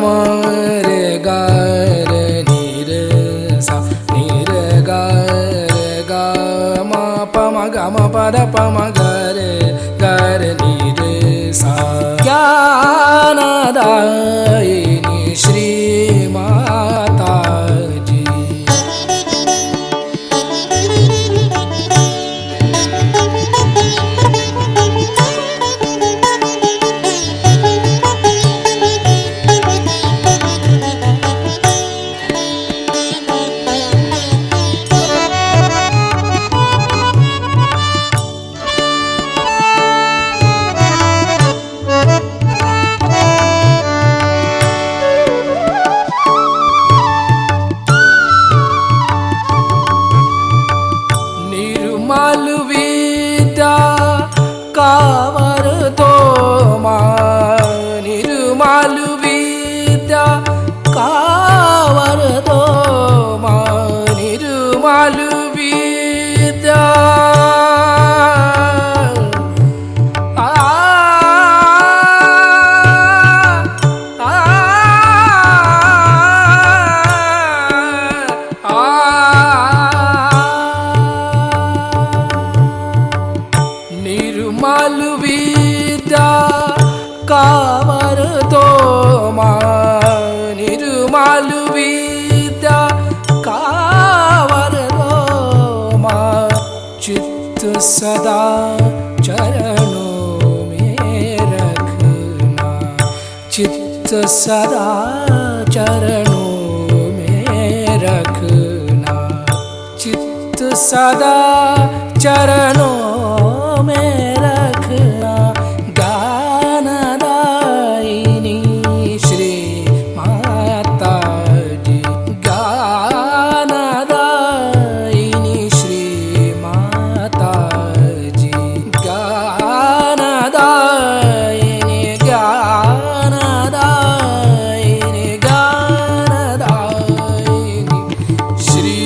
म रे ग रे नि रे सा नि रे ग रे ग म प म ग म प द प म ग रे नि रे सा ज्ञानदायिनी श्री माता जी। निर्मल विद्या कावर दो माँ, निर्मल विद्या कावर दो माँ, निर्मल विद्या निर्मल विद्या कावर दो माँ, निर्मल विद्या कावर दो माँ, चित्त सदा चरणों में रखना, चित्त सदा चरणों में रखना, चित्त सदा चरणों में रखना, ज्ञानदायिनी श्री माता जी, ज्ञानदायिनी श्री माता जी, ज्ञानदायिनी ज्ञानदायिनी ज्ञानदायिनी श्री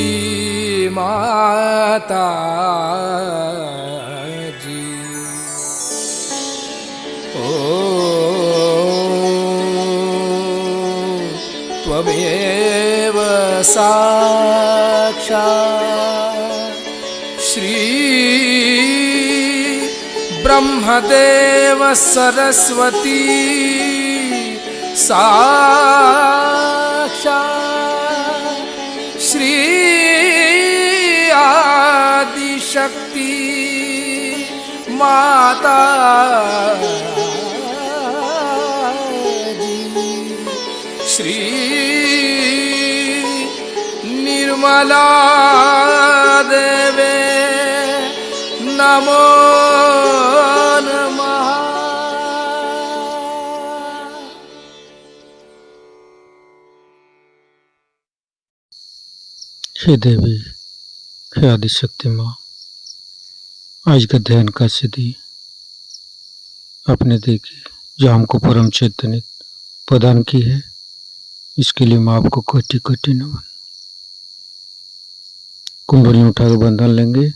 माता जी। ओ त्वमेव साक्षात् श्री ब्रह्मदेव सरस्वती साक्षात् श्री आदिशक्ति माता जी, श्री निर्मला देवे नमो नमः। हे देवी, हे आदिशक्ति माँ, आज का ध्यान का सिद्धि आपने देखी जो हमको परम चैतन्य प्रदान की है, इसके लिए मैं आपको कोटि कोटि नमन। कुंडली उठाकर बंधन लेंगे।